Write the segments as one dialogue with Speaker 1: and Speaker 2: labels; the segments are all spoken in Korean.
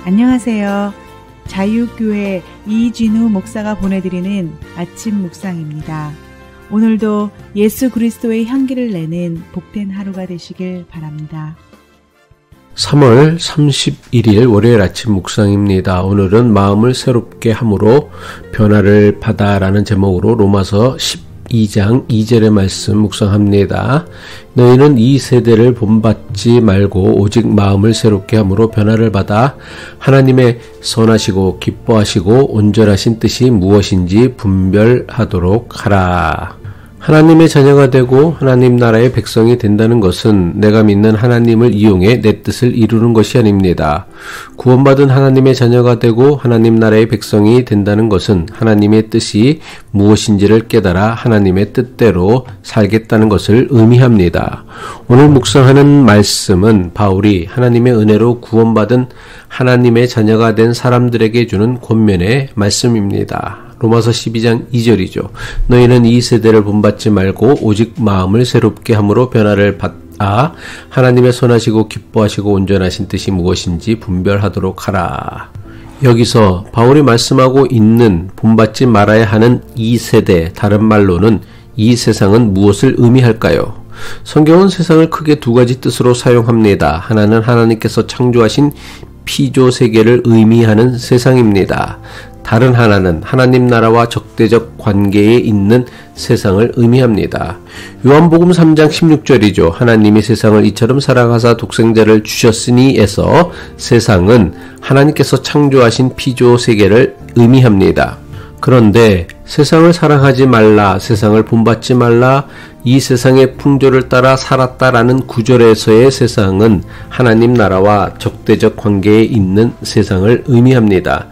Speaker 1: 안녕하세요. 자유교회 이진우 목사가 보내드리는 아침 묵상입니다. 오늘도 예수 그리스도의 향기를 내는 복된 하루가 되시길 바랍니다.
Speaker 2: 3월 31일 월요일 아침 묵상입니다. 오늘은 마음을 새롭게 함으로 변화를 받아라는 제목으로 로마서 12장 2절의 말씀 묵상합니다. 너희는 이 세대를 본받지 말고 오직 마음을 새롭게 함으로 변화를 받아 하나님의 선하시고 기뻐하시고 온전하신 뜻이 무엇인지 분별하도록 하라. 하나님의 자녀가 되고 하나님 나라의 백성이 된다는 것은 내가 믿는 하나님을 이용해 내 뜻을 이루는 것이 아닙니다. 구원받은 하나님의 자녀가 되고 하나님 나라의 백성이 된다는 것은 하나님의 뜻이 무엇인지를 깨달아 하나님의 뜻대로 살겠다는 것을 의미합니다. 오늘 묵상하는 말씀은 바울이 하나님의 은혜로 구원받은 하나님의 자녀가 된 사람들에게 주는 권면의 말씀입니다. 로마서 12장 2절이죠. 너희는 이 세대를 본받지 말고 오직 마음을 새롭게 함으로 변화를 받아 하나님의 선하시고 기뻐하시고 온전하신 뜻이 무엇인지 분별하도록 하라. 여기서 바울이 말씀하고 있는 본받지 말아야 하는 이 세대, 다른 말로는 이 세상은 무엇을 의미할까요? 성경은 세상을 크게 두 가지 뜻으로 사용합니다. 하나는 하나님께서 창조하신 피조 세계를 의미하는 세상입니다. 다른 하나는 하나님 나라와 적대적 관계에 있는 세상을 의미합니다. 요한복음 3장 16절이죠. 하나님이 세상을 이처럼 사랑하사 독생자를 주셨으니에서 세상은 하나님께서 창조하신 피조 세계를 의미합니다. 그런데 세상을 사랑하지 말라, 세상을 본받지 말라, 이 세상의 풍조를 따라 살았다라는 구절에서의 세상은 하나님 나라와 적대적 관계에 있는 세상을 의미합니다.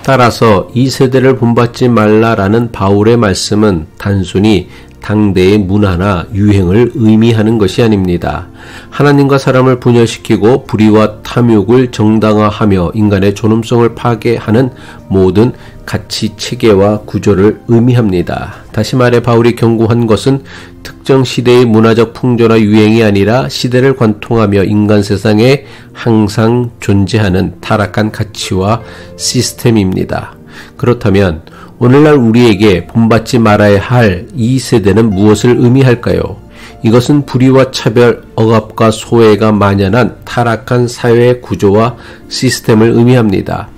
Speaker 2: 따라서 이 세대를 본받지 말라라는 바울의 말씀은 단순히 당대의 문화나 유행을 의미하는 것이 아닙니다. 하나님과 사람을 분열시키고 불의와 탐욕을 정당화하며 인간의 존엄성을 파괴하는 모든 가치 체계와 구조를 의미합니다. 다시 말해 바울이 경고한 것은 특정 시대의 문화적 풍조나 유행이 아니라 시대를 관통하며 인간 세상에 항상 존재하는 타락한 가치와 시스템입니다. 그렇다면 오늘날 우리에게 본받지 말아야 할 이 세대는 무엇을 의미할까요? 이것은 불의와 차별, 억압과 소외가 만연한 타락한 사회 구조와 시스템을 의미합니다.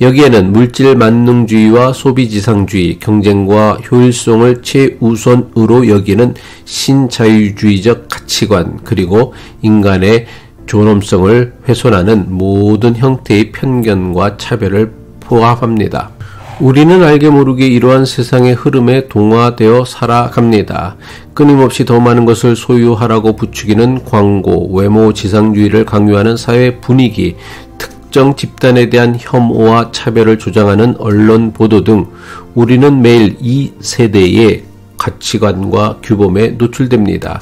Speaker 2: 여기에는 물질 만능주의와 소비지상주의, 경쟁과 효율성을 최우선으로 여기는 신자유주의적 가치관, 그리고 인간의 존엄성을 훼손하는 모든 형태의 편견과 차별을 포함합니다. 우리는 알게 모르게 이러한 세상의 흐름에 동화되어 살아갑니다. 끊임없이 더 많은 것을 소유하라고 부추기는 광고, 외모 지상주의를 강요하는 사회 분위기, 특정 집단에 대한 혐오와 차별을 조장하는 언론 보도 등 우리는 매일 이 세대의 가치관과 규범에 노출됩니다.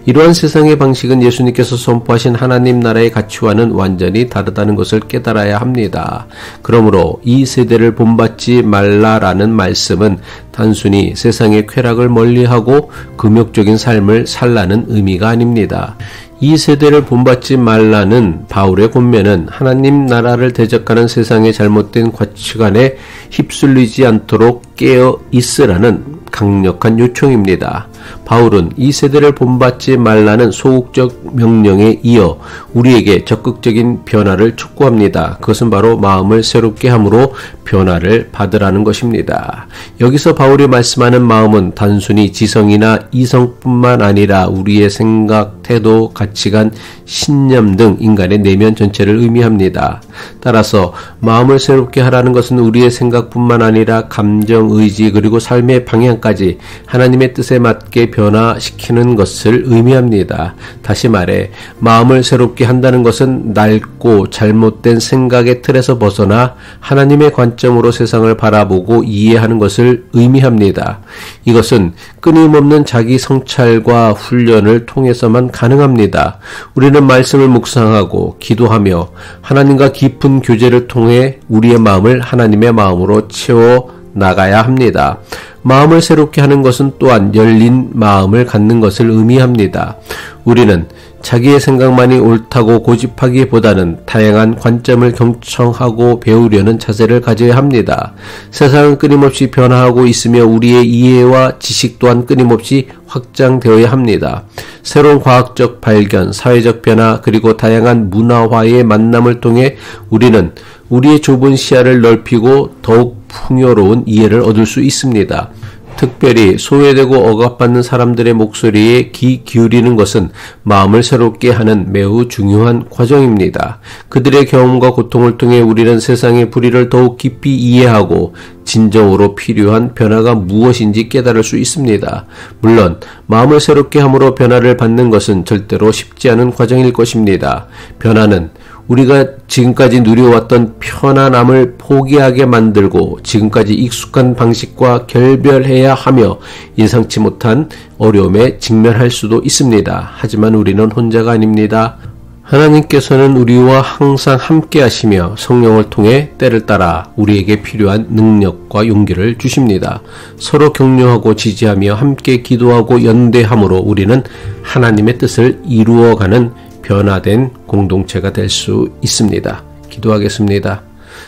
Speaker 2: 이러한 세상의 방식은 예수님께서 선포하신 하나님 나라의 가치와는 완전히 다르다는 것을 깨달아야 합니다. 그러므로 이 세대를 본받지 말라라는 말씀은 단순히 세상의 쾌락을 멀리하고 금욕적인 삶을 살라는 의미가 아닙니다. 이 세대를 본받지 말라는 바울의 권면은 하나님 나라를 대적하는 세상의 잘못된 가치관에 휩쓸리지 않도록 깨어 있으라는 강력한 요청입니다. 바울은 이 세대를 본받지 말라는 소극적 명령에 이어 우리에게 적극적인 변화를 촉구합니다. 그것은 바로 마음을 새롭게 함으로 변화를 받으라는 것입니다. 여기서 바울이 말씀하는 마음은 단순히 지성이나 이성뿐만 아니라 우리의 생각, 태도, 가치관, 신념 등 인간의 내면 전체를 의미합니다. 따라서 마음을 새롭게 하라는 것은 우리의 생각뿐만 아니라 감정, 의지, 그리고 삶의 방향까지 하나님의 뜻에 맞게 변화시키는 것을 의미합니다. 다시 말해 마음을 새롭게 한다는 것은 낡고 잘못된 생각의 틀에서 벗어나 하나님의 관점으로 세상을 바라보고 이해하는 것을 의미합니다. 이것은 끊임없는 자기 성찰과 훈련을 통해서만 가능합니다. 우리는 말씀을 묵상하고 기도하며 하나님과 깊은 교제를 통해 우리의 마음을 하나님의 마음으로 채워 나가야 합니다. 마음을 새롭게 하는 것은 또한 열린 마음을 갖는 것을 의미합니다. 우리는 자기의 생각만이 옳다고 고집하기보다는 다양한 관점을 경청하고 배우려는 자세를 가져야 합니다. 세상은 끊임없이 변화하고 있으며 우리의 이해와 지식 또한 끊임없이 확장되어야 합니다. 새로운 과학적 발견, 사회적 변화, 그리고 다양한 문화화의 만남을 통해 우리는 우리의 좁은 시야를 넓히고 더욱 풍요로운 이해를 얻을 수 있습니다. 특별히 소외되고 억압받는 사람들의 목소리에 귀 기울이는 것은 마음을 새롭게 하는 매우 중요한 과정입니다. 그들의 경험과 고통을 통해 우리는 세상의 불의를 더욱 깊이 이해하고 진정으로 필요한 변화가 무엇인지 깨달을 수 있습니다. 물론 마음을 새롭게 함으로 변화를 받는 것은 절대로 쉽지 않은 과정일 것입니다. 변화는 우리가 지금까지 누려왔던 편안함을 포기하게 만들고 지금까지 익숙한 방식과 결별해야 하며 예상치 못한 어려움에 직면할 수도 있습니다. 하지만 우리는 혼자가 아닙니다. 하나님께서는 우리와 항상 함께 하시며 성령을 통해 때를 따라 우리에게 필요한 능력과 용기를 주십니다. 서로 격려하고 지지하며 함께 기도하고 연대함으로 우리는 하나님의 뜻을 이루어가는 변화된 공동체가 될 수 있습니다. 기도하겠습니다.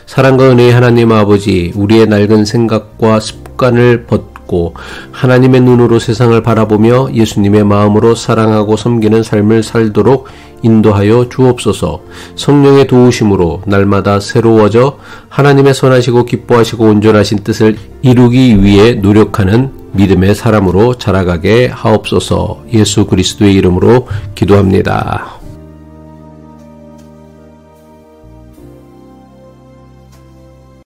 Speaker 2: 사랑과 은혜의 하나님 아버지, 우리의 낡은 생각과 습관을 벗고 하나님의 눈으로 세상을 바라보며 예수님의 마음으로 사랑하고 섬기는 삶을 살도록 인도하여 주옵소서. 성령의 도우심으로 날마다 새로워져 하나님의 선하시고 기뻐하시고 온전하신 뜻을 이루기 위해 노력하는 믿음의 사람으로 자라가게 하옵소서. 예수 그리스도의 이름으로 기도합니다.